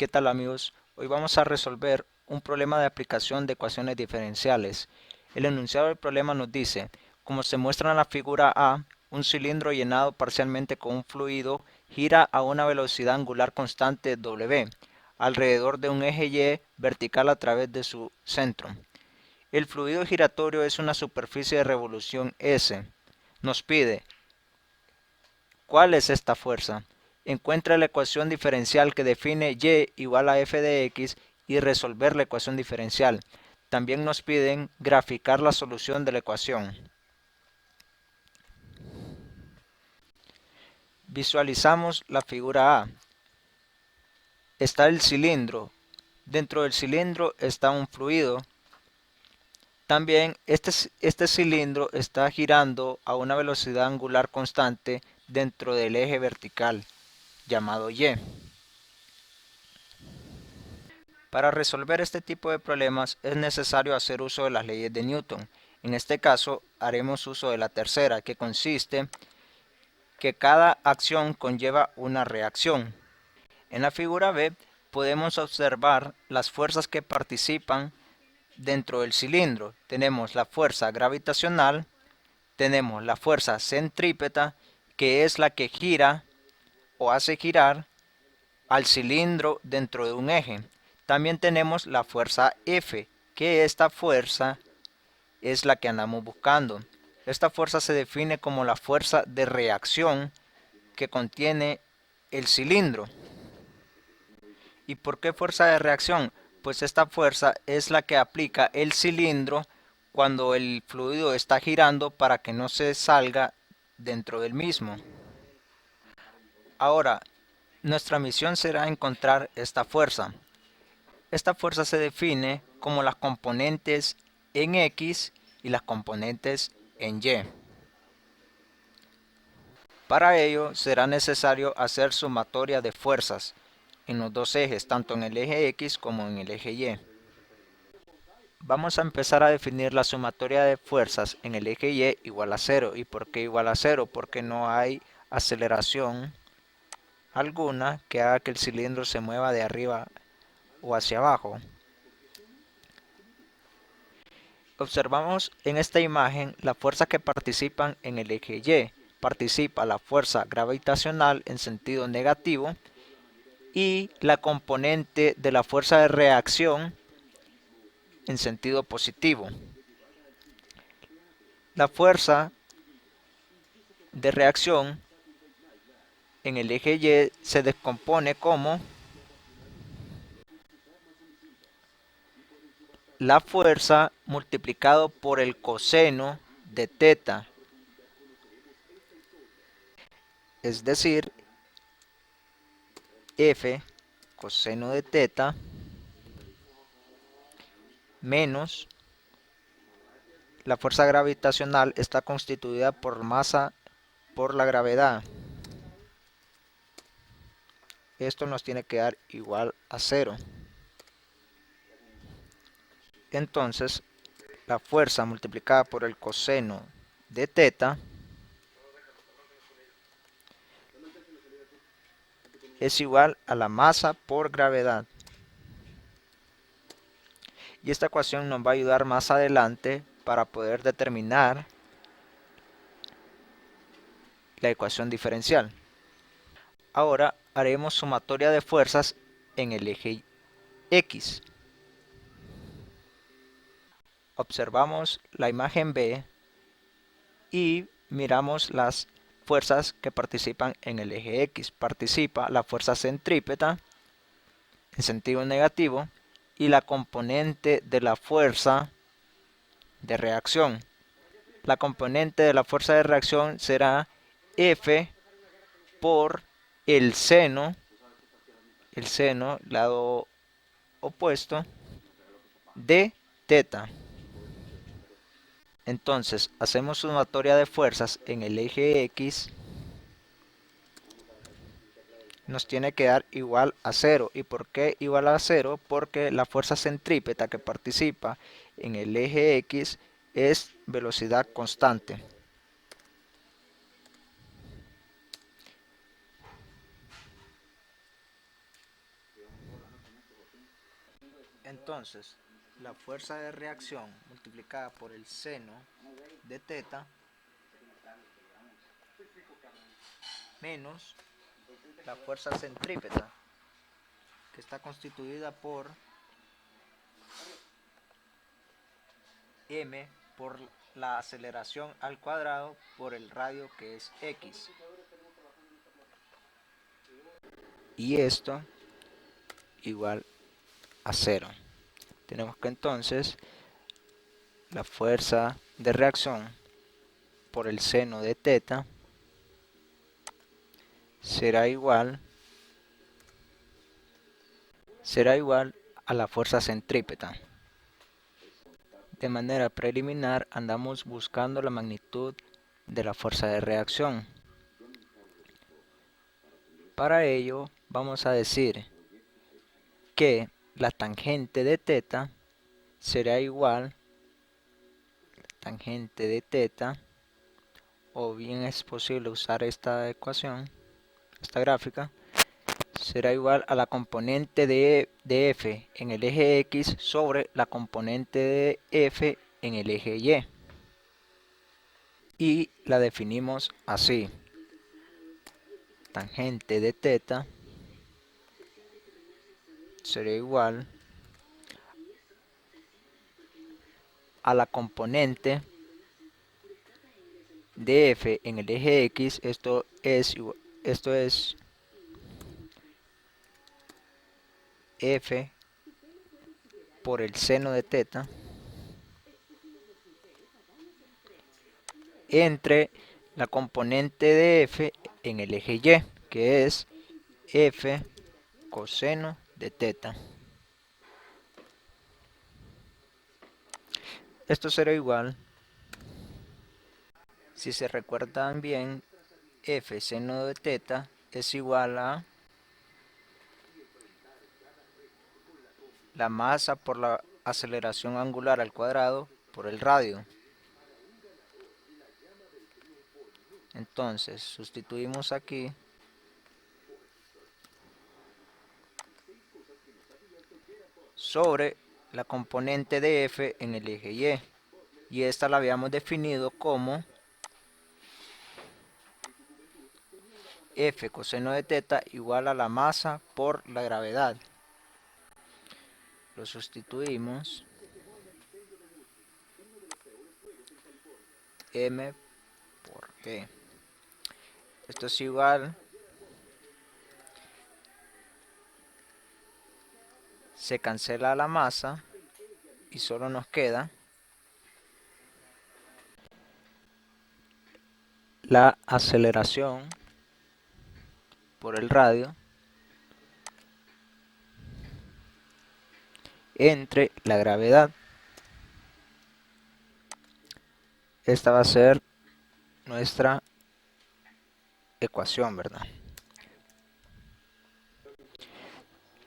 ¿Qué tal amigos? Hoy vamos a resolver un problema de aplicación de ecuaciones diferenciales. El enunciado del problema nos dice, como se muestra en la figura A, un cilindro llenado parcialmente con un fluido gira a una velocidad angular constante W, alrededor de un eje Y vertical a través de su centro. El fluido giratorio es una superficie de revolución S. Nos pide, ¿cuál es esta fuerza? Encuentra la ecuación diferencial que define y igual a f de x y resolver la ecuación diferencial. También nos piden graficar la solución de la ecuación. Visualizamos la figura A. Está el cilindro. Dentro del cilindro está un fluido. También este cilindro está girando a una velocidad angular constante dentro del eje vertical llamado Y. Para resolver este tipo de problemas es necesario hacer uso de las leyes de Newton. En este caso haremos uso de la tercera, que consiste que cada acción conlleva una reacción. En la figura B podemos observar las fuerzas que participan dentro del cilindro. Tenemos la fuerza gravitacional, tenemos la fuerza centrípeta, que es la que gira o hace girar al cilindro dentro de un eje. También tenemos la fuerza F, que esta fuerza es la que andamos buscando. Esta fuerza se define como la fuerza de reacción que contiene el cilindro. ¿Y por qué fuerza de reacción? Pues esta fuerza es la que aplica el cilindro cuando el fluido está girando para que no se salga dentro del mismo. Ahora, nuestra misión será encontrar esta fuerza. Esta fuerza se define como las componentes en X y las componentes en Y. Para ello será necesario hacer sumatoria de fuerzas en los dos ejes, tanto en el eje X como en el eje Y. Vamos a empezar a definir la sumatoria de fuerzas en el eje Y igual a 0. ¿Y por qué igual a 0? Porque no hay aceleración alguna que haga que el cilindro se mueva de arriba o hacia abajo. Observamos en esta imagen las fuerzas que participan en el eje Y. Participa la fuerza gravitacional en sentido negativo y la componente de la fuerza de reacción en sentido positivo. La fuerza de reacción en el eje Y se descompone como la fuerza multiplicado por el coseno de teta, es decir, F coseno de teta menos la fuerza gravitacional está constituida por masa por la gravedad. Esto nos tiene que dar igual a 0. Entonces, la fuerza multiplicada por el coseno de teta es igual a la masa por gravedad. Y esta ecuación nos va a ayudar más adelante para poder determinar la ecuación diferencial. Ahora haremos sumatoria de fuerzas en el eje X. Observamos la imagen B y miramos las fuerzas que participan en el eje X. Participa la fuerza centrípeta en sentido negativo y la componente de la fuerza de reacción. La componente de la fuerza de reacción será F por el seno, lado opuesto, de teta. Entonces, hacemos sumatoria de fuerzas en el eje X. Nos tiene que dar igual a 0. ¿Y por qué igual a 0? Porque la fuerza centrípeta que participa en el eje X es velocidad constante. Entonces, la fuerza de reacción multiplicada por el seno de teta menos la fuerza centrípeta, que está constituida por m por la aceleración al cuadrado por el radio, que es x. Y esto igual a 0. Tenemos que entonces la fuerza de reacción por el seno de teta será igual a la fuerza centrípeta. De manera preliminar andamos buscando la magnitud de la fuerza de reacción. Para ello vamos a decir que la tangente de teta será igual tangente de teta, o bien es posible usar esta ecuación, esta gráfica, será igual a la componente de f en el eje x sobre la componente de f en el eje y. Y la definimos así: tangente de teta será igual a la componente de f en el eje x, esto es f por el seno de teta, entre la componente de f en el eje y, que es f coseno de teta. Esto será igual, si se recuerdan bien, f seno de teta es igual a la masa por la aceleración angular al cuadrado por el radio. Entonces sustituimos aquí sobre la componente de f en el eje y esta la habíamos definido como f coseno de teta igual a la masa por la gravedad. Lo sustituimos, m por g. Esto es igual, se cancela la masa y solo nos queda la aceleración por el radio entre la gravedad. Esta va a ser nuestra ecuación, ¿verdad?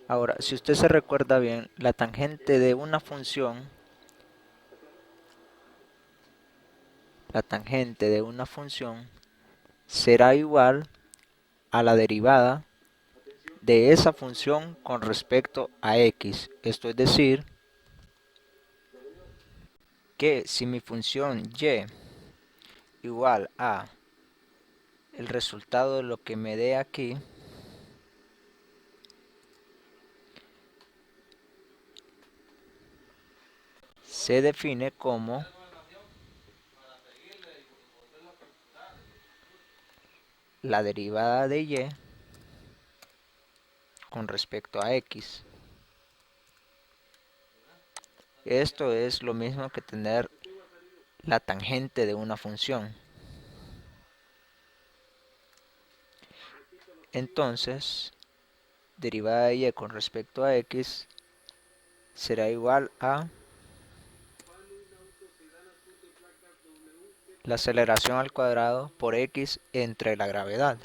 Ahora, si usted se recuerda bien, la tangente de una función, será igual a la derivada de esa función con respecto a x. Esto es decir, que si mi función y igual a el resultado de lo que me dé aquí, se define como la derivada de y con respecto a x. Esto es lo mismo que tener la tangente de una función. Entonces, derivada de y con respecto a x será igual a la aceleración al cuadrado por x entre la gravedad.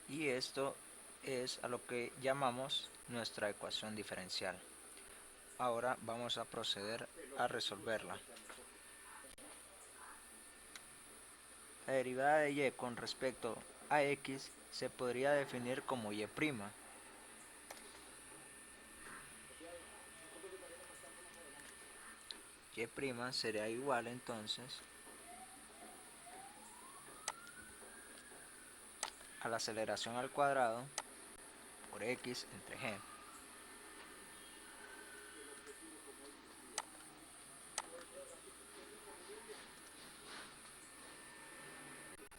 Y esto es a lo que llamamos nuestra ecuación diferencial. Ahora vamos a proceder a resolverla. La derivada de y con respecto a x se podría definir como y'. y' será igual entonces a la aceleración al cuadrado por x entre g.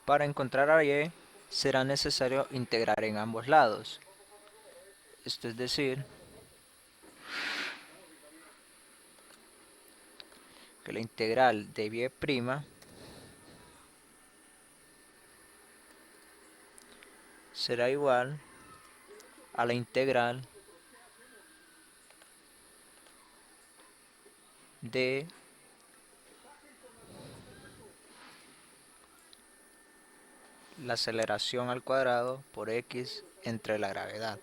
Para encontrar a y será necesario integrar en ambos lados. Esto es decir, que la integral de y' será igual a la integral de la aceleración al cuadrado por x entre la gravedad.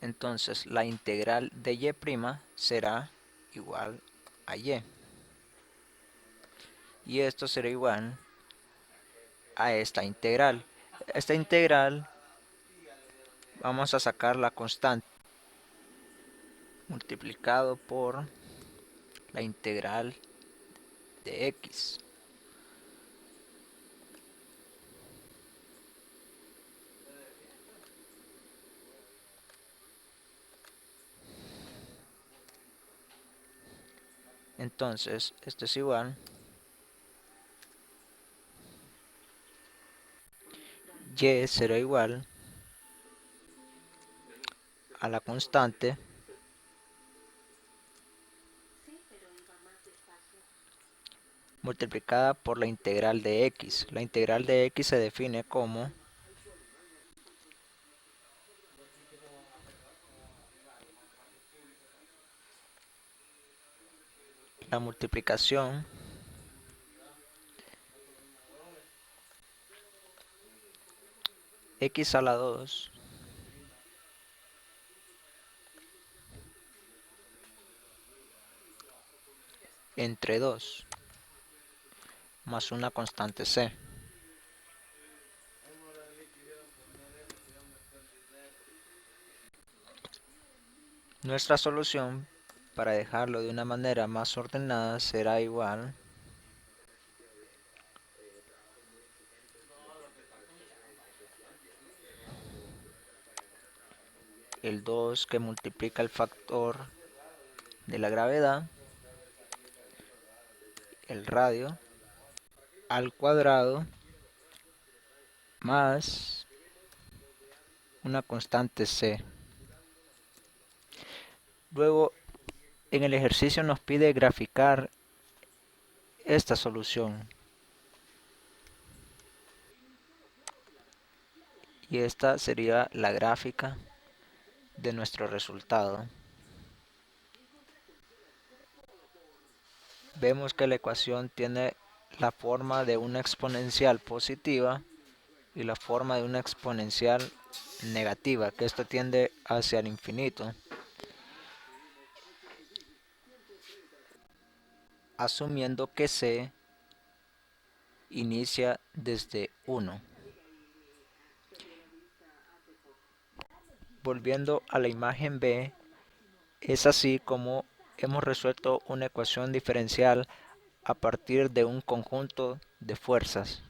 Entonces la integral de y' será igual a y. Y esto será igual a esta integral. Esta integral vamos a sacar la constante multiplicado por la integral de x. Entonces esto es igual y será igual a la constante multiplicada por la integral de x. La integral de x se define como la multiplicación x a la 2 entre 2 más una constante c. Nuestra solución, para dejarlo de una manera más ordenada, será igual el 2 que multiplica el factor de la gravedad, el radio, al cuadrado, más una constante c. Luego, en el ejercicio nos pide graficar esta solución. Y esta sería la gráfica de nuestro resultado. Vemos que la ecuación tiene la forma de una exponencial positiva y la forma de una exponencial negativa, que esto tiende hacia el infinito, asumiendo que c inicia desde 1. Volviendo a la imagen B, es así como hemos resuelto una ecuación diferencial a partir de un conjunto de fuerzas.